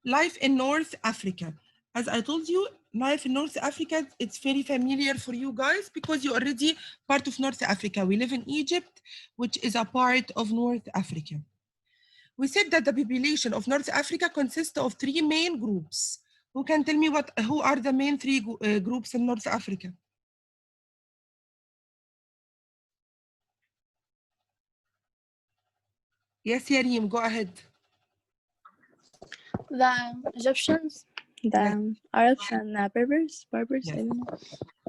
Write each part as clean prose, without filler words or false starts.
Life in North Africa. As I told you, life in North Africa, it's very familiar for you guys because you're already part of North Africa. We live in Egypt, which is a part of North Africa. We said that the population of North Africa consists of three main groups. Who can tell me who are the main three groups in North Africa? Yes, Yarim, go ahead. The Egyptians, Yes, the Arabs, and Berbers. I yes. don't know.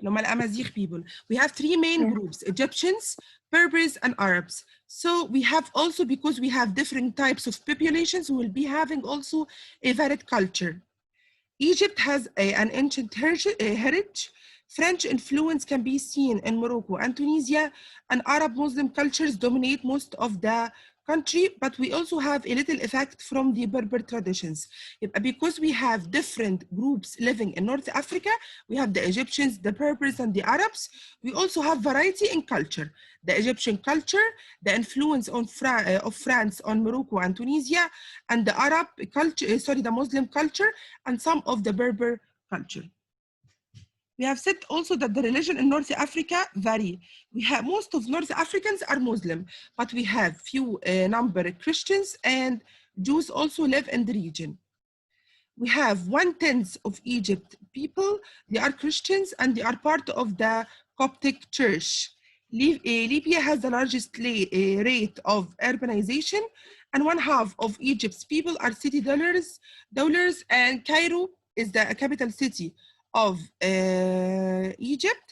Normal Amazigh people. We have three main Yeah. groups, Egyptians, Berbers, and Arabs. So we have also, because we have different types of populations, we will be having also a varied culture. Egypt has an ancient heritage. French influence can be seen in Morocco and Tunisia, and Arab Muslim cultures dominate most of the country, but we also have a little effect from the Berber traditions. Because we have different groups living in North Africa, we have the Egyptians, the Berbers, and the Arabs. We also have variety in culture. The Egyptian culture, the influence on of France on Morocco and Tunisia, and the Arab culture, the Muslim culture, and some of the Berber culture. We have said also that the religion in North Africa vary. We have most of North Africans are Muslim, but we have few number of Christians, and Jews also live in the region. We have 1/10 of Egypt people, they are Christians and they are part of the Coptic Church. Libya has the largest rate of urbanization, and 1/2 of Egypt's people are city dwellers, and Cairo is the capital city of Egypt.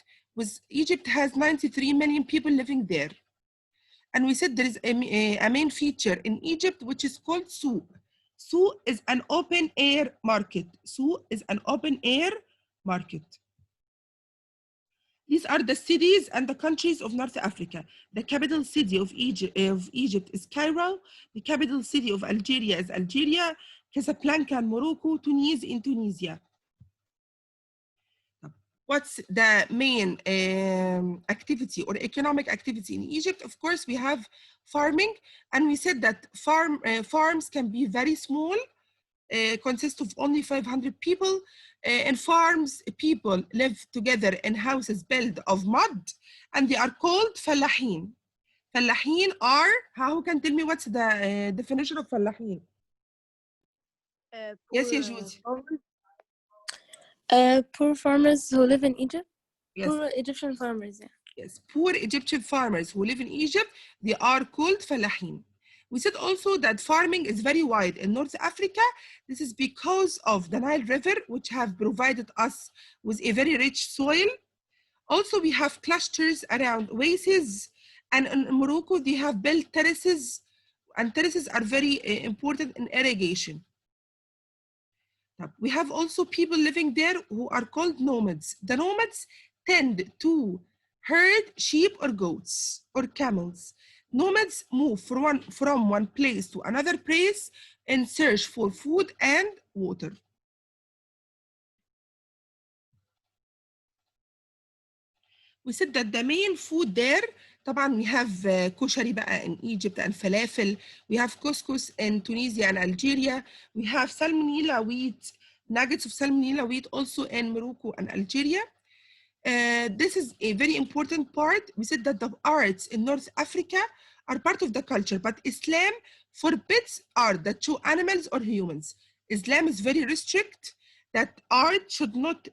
Egypt has 93 million people living there. And we said there is a main feature in Egypt, which is called souk. Souk is an open air market. Souk is an open air market. These are the cities and the countries of North Africa. The capital city of Egypt is Cairo. The capital city of Algeria is Algeria. Casablanca in Morocco. Tunis in Tunisia. What's the main activity or economic activity in Egypt? Of course, we have farming, and we said that farms can be very small, consist of only 500 people. In farms, people live together in houses built of mud, and they are called fallahin. Fallahin are, who can tell me what's the definition of fallahin? Yes, yes, Judy. Poor farmers who live in Egypt. Yes. Poor Egyptian farmers. Yeah. Yes, poor Egyptian farmers who live in Egypt, they are called fallahin. We said also that farming is very wide in North Africa. This is because of the Nile River, which have provided us with a very rich soil. Also, we have clusters around oases, and in Morocco, they have built terraces, and terraces are very important in irrigation. We have also people living there who are called nomads. The nomads tend to herd sheep or goats or camels. Nomads move from one place to another place in search for food and water. We said that the main food there, طبعا we have كشري بقى in Egypt and falafel. We have couscous in Tunisia and Algeria. We have salmonella wheat, nuggets of salmonella wheat also in Morocco and Algeria. This is a very important part. We said that the arts in North Africa are part of the culture, but Islam forbids art that show animals or humans. Islam is very strict that art should not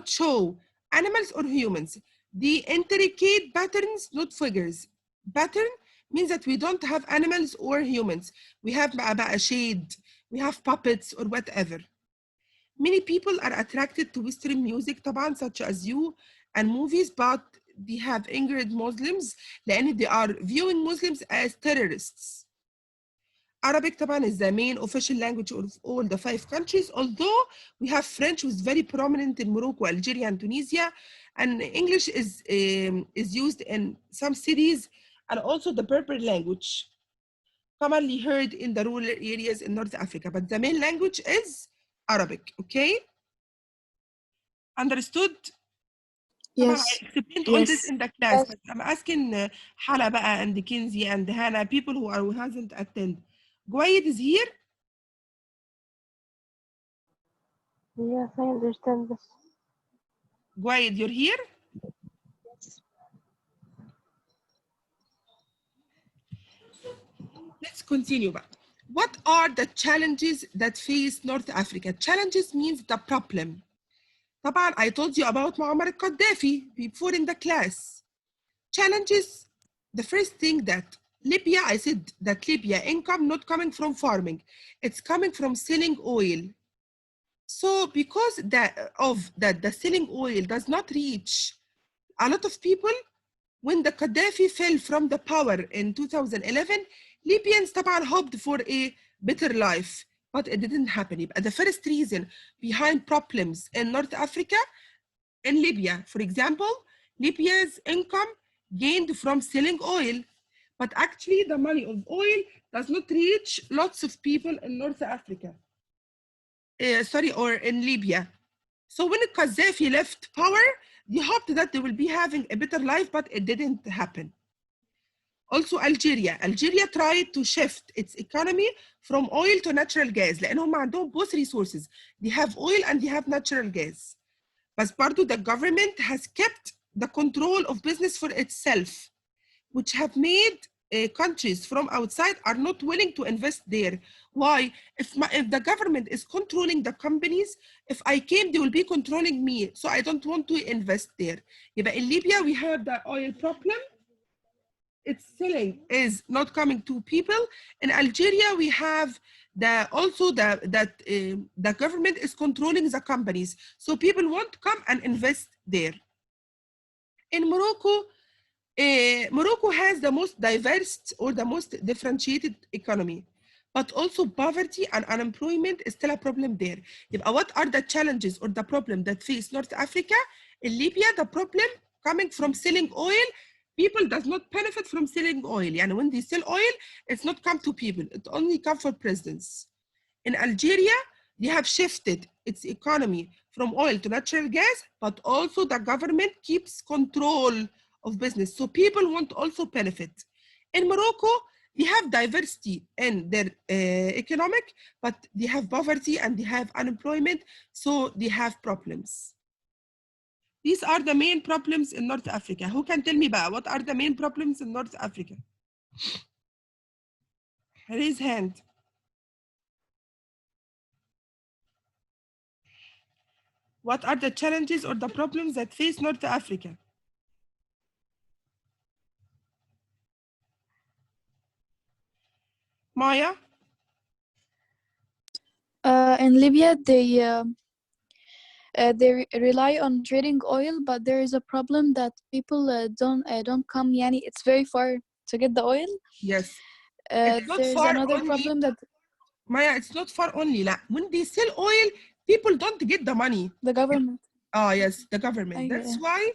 show animals or humans. The intricate patterns, not figures. Pattern means that we don't have animals or humans. We have a shade, we have puppets or whatever. Many people are attracted to Western music طبعا, such as you, and movies, but they have angered Muslims لأن they are viewing Muslims as terrorists. Arabic طبعا is the main official language of all the 5 countries, although we have French, which is very prominent in Morocco, Algeria, and Tunisia, and English is used in some cities, and also the Berber language, commonly heard in the rural areas in North Africa, but the main language is Arabic, okay? Understood? Yes. I explained all this Yes. in the class, but I'm asking Hala بقى and Kinsey and Hannah, people who hasn't attended. Guaid is here? Yes, I understand this. Guaid, you're here? Let's continue بقى. What are the challenges that face North Africa? Challenges means the problem. طبعا I told you about Muammar al-Gaddafi before in the class. Challenges, the first thing that Libya, I said that Libya income not coming from farming, it's coming from selling oil. So because the selling oil does not reach a lot of people, when the Gaddafi fell from the power in 2011, Libyans طبعا hoped for a better life, but it didn't happen. يبقى the first reason behind problems in North Africa, in Libya, for example, Libya's income gained from selling oil, but actually the money of oil does not reach lots of people in North Africa. Or in Libya. So when Gaddafi left power, they hoped that they will be having a better life, but it didn't happen. Also Algeria. Algeria tried to shift its economy from oil to natural gas لأنهم عندهم both resources. They have oil and they have natural gas. But برضو the government has kept the control of business for itself, which have made countries from outside are not willing to invest there. Why? If the government is controlling the companies, if I came, they will be controlling me. So I don't want to invest there. يبقى in Libya, we have the oil problem. Its selling is not coming to people. In Algeria, we have the government is controlling the companies. So people won't come and invest there. In Morocco, Morocco has the most diverse or the most differentiated economy, but also poverty and unemployment is still a problem there. What are the challenges or the problem that face North Africa? In Libya, the problem coming from selling oil, people does not benefit from selling oil. And when they sell oil, it's not come to people, it only come for presidents. In Algeria, they have shifted its economy from oil to natural gas, but also the government keeps control of business. So people want to also benefit. In Morocco, they have diversity in their economic, but they have poverty and they have unemployment, so they have problems. These are the main problems in North Africa. Who can tell me بقى, what are the main problems in North Africa? Raise hand. What are the challenges or the problems that face North Africa? Maya? In Libya, they rely on trading oil, but there is a problem that people don't come. Yani, it's very far to get the oil. Yes. It's not There's far another only. problem that Maya, it's not far only. لا. When they sell oil, people don't get the money. the government. Ah, yes, the government. Okay. That's why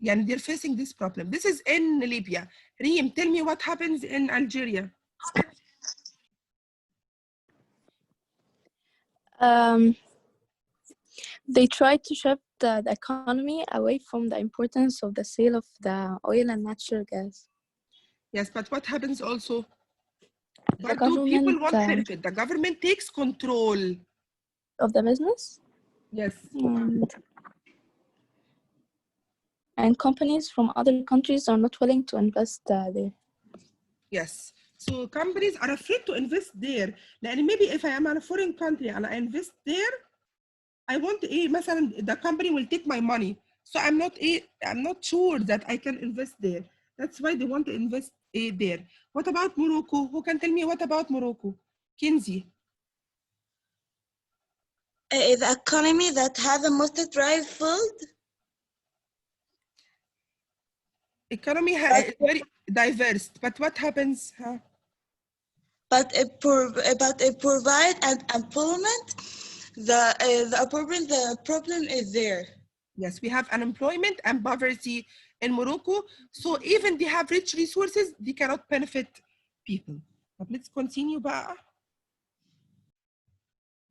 they're facing this problem. This is in Libya. Reem, tell me what happens in Algeria. They try to shift the economy away from the importance of the sale of the oil and natural gas. Yes, but what happens also? The People government want benefit. The government takes control of the business. Yes. And companies from other countries are not willing to invest there. Yes. So companies are afraid to invest there. And maybe if I am in a foreign country and I invest there, I want مثلا the company will take my money. So I'm not sure that I can invest there. That's why they want to invest there. What about Morocco? Who can tell me what about Morocco? Kinsey. The economy that has the most drive field. Economy is very diverse, but what happens? Huh? But it provide an employment. The problem is there. Yes, we have unemployment and poverty in Morocco. So even they have rich resources, they cannot benefit people. But let's continue بقى.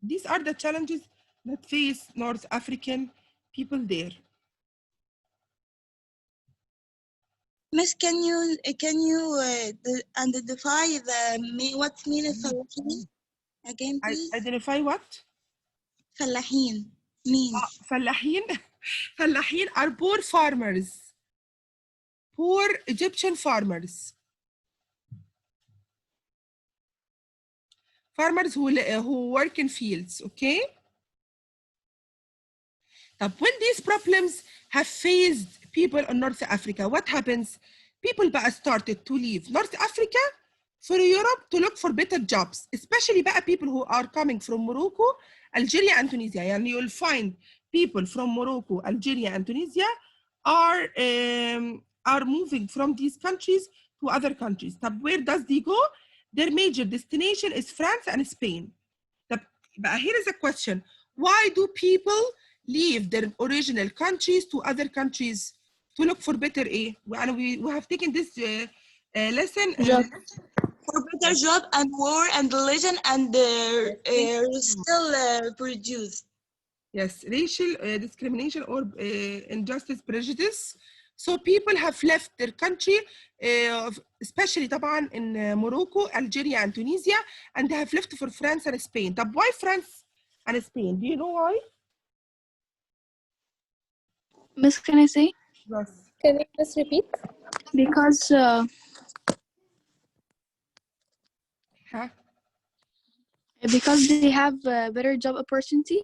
These are the challenges that face North African people there. Miss, can you identify what's mean فلاحين again, please? Identify what? فلاحين. means فلاحين فلاحين are poor farmers. Poor Egyptian farmers. Farmers who work in fields, okay? When these problems have faced people in North Africa, what happens? People started to leave North Africa for Europe to look for better jobs, especially people who are coming from Morocco, Algeria, and Tunisia. And you'll find people from Morocco, Algeria, and Tunisia are moving from these countries to other countries. Where does they go? Their major destination is France and Spain. Here is a question. Why do people leave their original countries to other countries to look for better and we have taken this lesson Job. for better job and war and religion and still produce. Yes, racial discrimination or injustice, prejudice. So people have left their country, especially طبعا in Morocco, Algeria, and Tunisia, and they have left for France and Spain. Why France and Spain? Do you know why? Miss, can I say? Yes. Can you just repeat? Because Huh? because they have better job opportunity.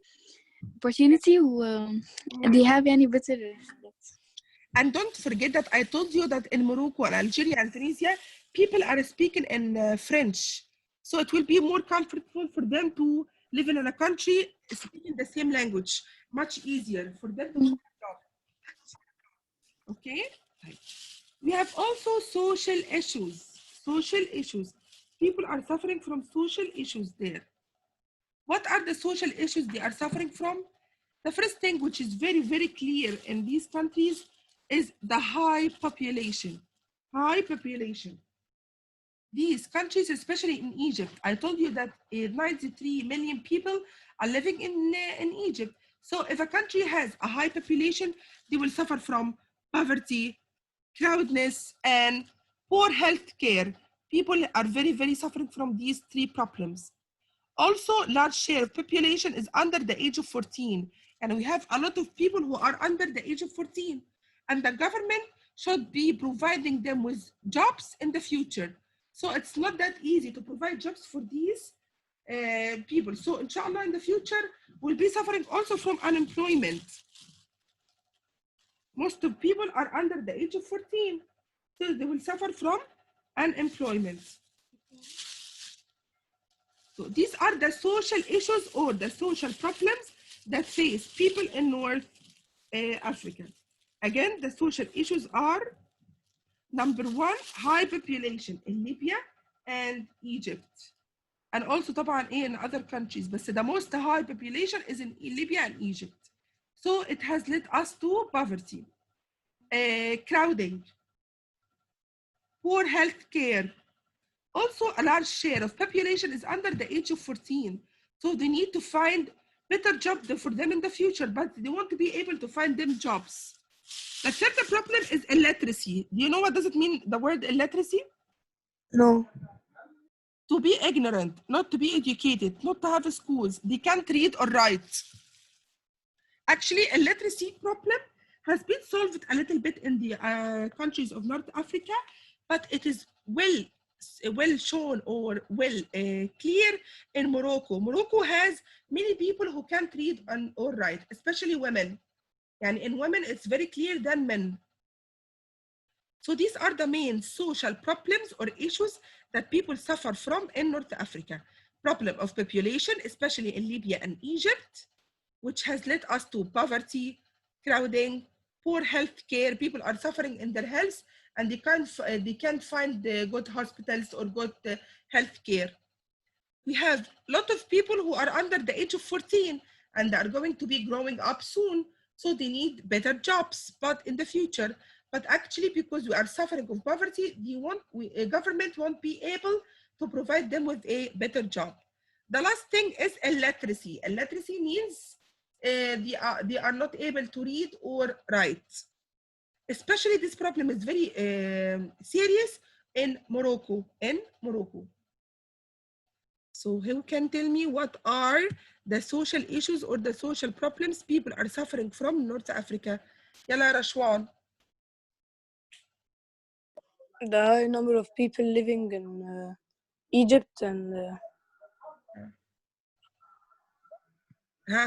They have any better. And don't forget that I told you that in Morocco and Algeria and Tunisia, people are speaking in French. So it will be more comfortable for them to live in a country speaking the same language. Much easier for them to get a job. Okay? We have also social issues. Social issues. People are suffering from social issues there. What are the social issues they are suffering from? The first thing, which is very, very clear in these countries, is the high population. High population. These countries, especially in Egypt, I told you that 93 million people are living in Egypt. So if a country has a high population, they will suffer from poverty, crowdedness, and poor health care. People are very, very suffering from these three problems. Also, large share of population is under the age of 14. And we have a lot of people who are under the age of 14. And the government should be providing them with jobs in the future. So it's not that easy to provide jobs for these people. So inshallah, in the future, we'll be suffering also from unemployment. Most of people are under the age of 14. So they will suffer from unemployment. So these are the social issues or the social problems that face people in North Africa. Again, the social issues are number one, high population in Libya and Egypt. And also طبعا in other countries, but the most high population is in Libya and Egypt. So it has led us to poverty, crowding, poor health care. Also, a large share of population is under the age of 14. So they need to find better jobs for them in the future, but they want to be able to find them jobs. The third problem is illiteracy. Do you know what does it mean, the word illiteracy? No. To be ignorant, not to be educated, not to have schools. They can't read or write. Actually, illiteracy problem has been solved a little bit in the countries of North Africa, but it is well shown or well clear in Morocco. Morocco has many people who can't read or write, especially women. And in women, it's very clear than men. So these are the main social problems or issues that people suffer from in North Africa. Problem of population, especially in Libya and Egypt, which has led us to poverty, crowding, poor health care. People are suffering in their health and they can't find good hospitals or good health care. We have a lot of people who are under the age of 14 and are going to be growing up soon. So they need better jobs, but in the future. But actually, because we are suffering of poverty, a government won't be able to provide them with a better job. The last thing is illiteracy. Illiteracy means they are not able to read or write. Especially this problem is very serious in Morocco. So So who can tell me what are the social issues or the social problems people are suffering from North Africa? يلا رشوان. The high number of people living in Egypt and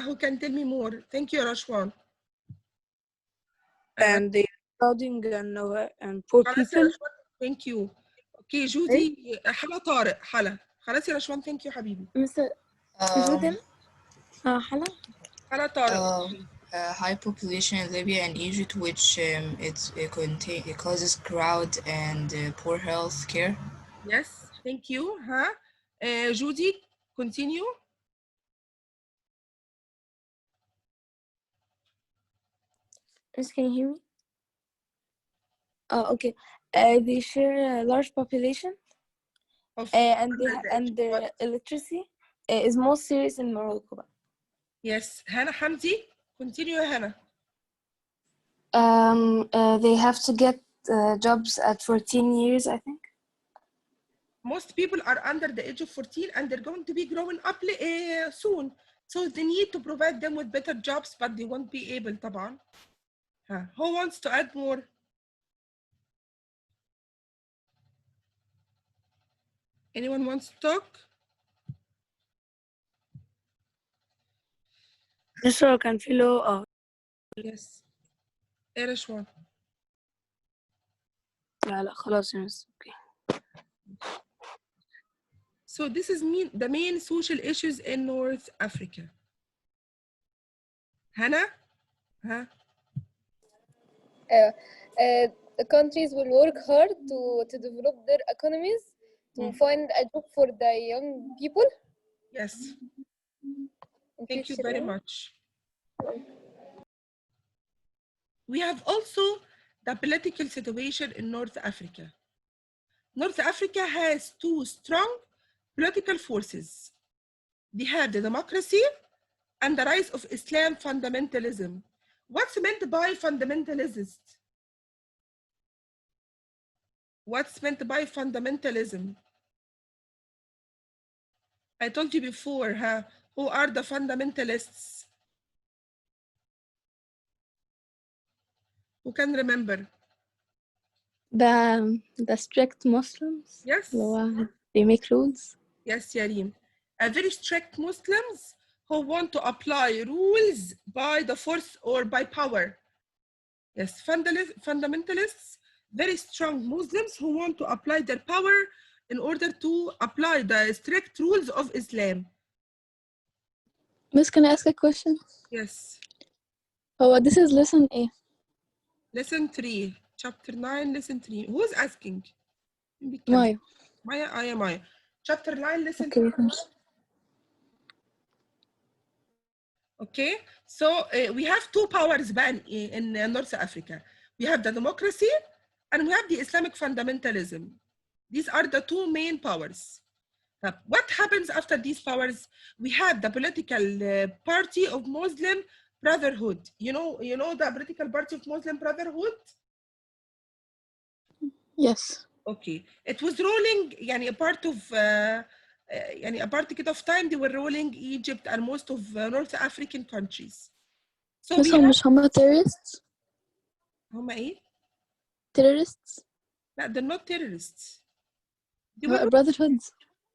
Who can tell me more? Thank you Rashwan. the crowding and poor خلاص يا people. رشوان. Thank you. Okay جودي حلا طارق حلا. خلاص يا رشوان. Thank you حبيبي. Mr. Jordan? حلا? حلا طارق. High population in Libya and Egypt, which it causes crowd and poor health care. Yes, thank you. Judy, continue. Miss, can you hear me? Oh, okay. They share a large population, and their illiteracy is most serious in Morocco. Yes, Hannah Hamdi, continue Hannah. They have to get jobs at 14 years, I think. Most people are under the age of 14 and they're going to be growing up soon. So they need to provide them with better jobs, but they won't be able طبعا. Who wants to add more? Anyone wants to talk? لسه كان في له Yes. رشوان. لا خلاص يا مس. Okay. So this is the main social issues in North Africa. Hannah? The countries will work hard to develop their economies, to find a job for the young people. Yes. Thank you very much. We have also the political situation in North Africa. North Africa has two strong political forces. They have the democracy and the rise of Islam fundamentalism. What's meant by fundamentalist? What's meant by fundamentalism? I told you before, who are the fundamentalists? Who can remember? The strict Muslims. Yes. They make rules. Yes, Yarim. A very strict Muslims who want to apply rules by the force or by power. Yes, fundamentalists, very strong Muslims who want to apply their power in order to apply the strict rules of Islam. Miss, can I ask a question? Yes. Oh, this is lesson A. Lesson 3, chapter 9, lesson 3. Who's asking? Maya. Maya, Maya. Chapter 9, lesson Okay, 3. Okay, so we have two powers in North Africa. We have the democracy and we have the Islamic fundamentalism. These are the two main powers. What happens after these powers? We have the political party of Muslim Brotherhood. You know the political party of Muslim Brotherhood? Yes. Okay, it was ruling, a part of a part of time they were ruling Egypt and most of North African countries. So we have terrorists? هم ايه؟ Terrorists? لا, they're not terrorists. They brotherhoods.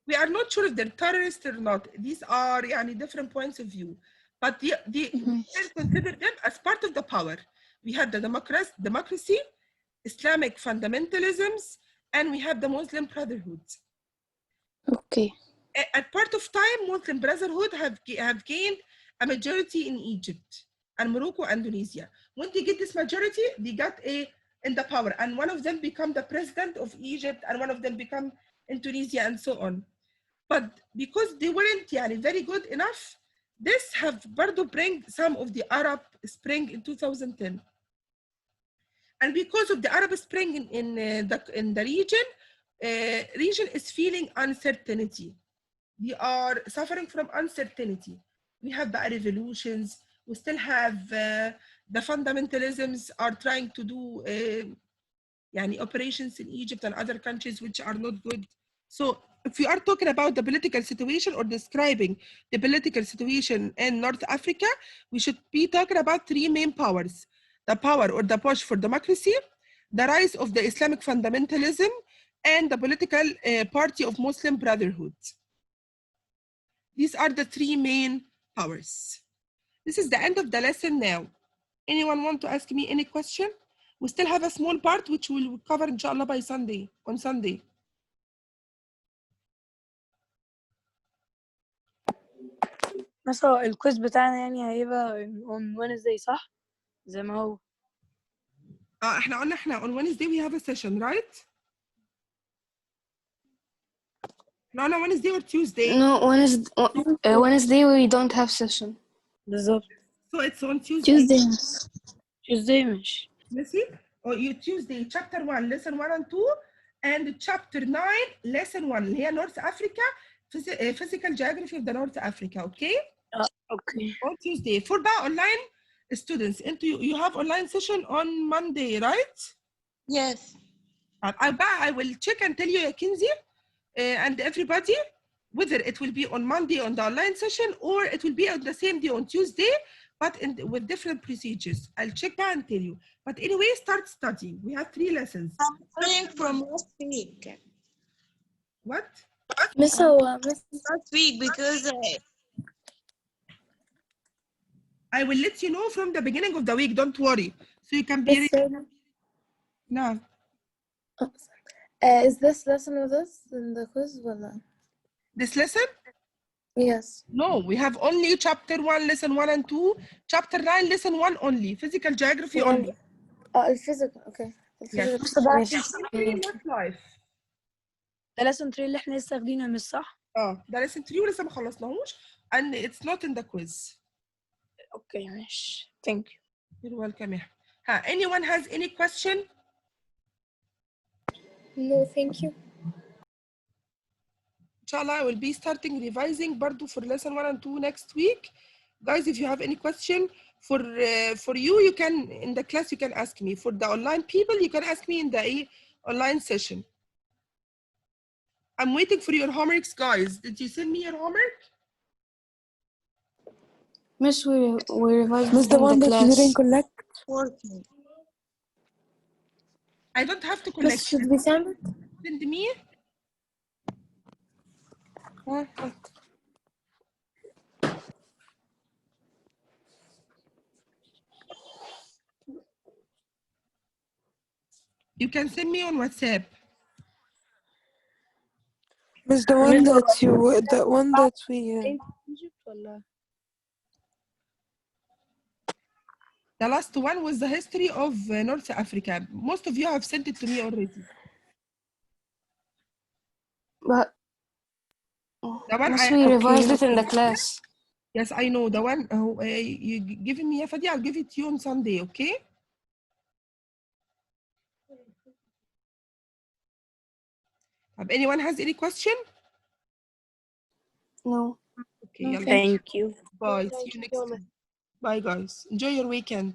We are not sure if they're terrorists or not. These are different points of view. But we can consider them as part of the power. We have the democracy, Islamic fundamentalisms, and we have the Muslim Brotherhood. Okay. At part of time, Muslim Brotherhood have gained a majority in Egypt and Morocco and Tunisia. When they get this majority, they got in the power, and one of them become the president of Egypt, and one of them become in Tunisia, and so on. But because they weren't very good enough, this have برضو bring some of the Arab Spring in 2010. And because of the Arab Spring in the region is feeling uncertainty. We are suffering from uncertainty. We have the revolutions. We still have the fundamentalisms are trying to do operations in Egypt and other countries which are not good. So if we are talking about the political situation or describing the political situation in North Africa, we should be talking about three main powers: the power or the push for democracy, the rise of the Islamic fundamentalism, and the political party of Muslim Brotherhood. These are the three main powers. This is the end of the lesson now. Anyone want to ask me any question? We still have a small part which we'll cover inshallah by Sunday, on Sunday. مثلا الكويز بتاعنا يعني هيبقى on Wednesday صح؟ زي ما هو. احنا قلنا احنا on Wednesday we have a session, right? احنا قلنا Wednesday or Tuesday. No, Wednesday we don't have session. بالظبط. So it's on Tuesday. Tuesday ماشي. ماشي. Or you Tuesday chapter 1 lesson 1 and 2 and chapter 9 lesson 1 اللي هي North Africa physical geography of the North Africa, okay? Okay. On Tuesday. For the online students, into you have online session on Monday, right? Yes. I will check and tell you يا كنزي and everybody whether it will be on Monday on the online session or it will be on the same day on Tuesday, but with different procedures. I'll check back and tell you. But anyway, start studying. We have 3 lessons. I'm studying from last week. What? Miss Last week because I will let you know from the beginning of the week. Don't worry. So you can be ready. No. Is this lesson with us in the quiz? Well, This lesson? yes. No, we have only chapter 1, lesson 1 and 2. Chapter 9, lesson 1 only. Physical geography only. Physical. Okay. Yes. ماشي. Lesson 3 not life. ده lesson 3 اللي احنا لسه واخدينه مش صح؟ ده lesson 3 ولسه ما خلصناهوش and it's not in the quiz. اوكي ماشي. Thank you. You're welcome. Anyone has any question? No, thank you. Inshallah, I will be starting revising برضو for lesson 1 and 2 next week. Guys, if you have any question for you, you can, in the class, you can ask me. For the online people, you can ask me in the online session. I'm waiting for your homeworks, guys. Did you send me your homework? Miss, we revised Miss, it the in one the that you class. didn't collect. working. I don't have to collect. Miss, should we send it? Send me. You can send me on WhatsApp. Miss, the one that we Egypt ولا؟ The last one was the history of North Africa. Most of you have sent it to me already. But The one Miss, we revised it in the class. Yes, I know. The one you giving me, Fadi, I'll give it to you on Sunday, okay? Anyone has any question? No. Okay, No, yalla. Thank you. Bye. See you next time. Bye, guys. Enjoy your weekend.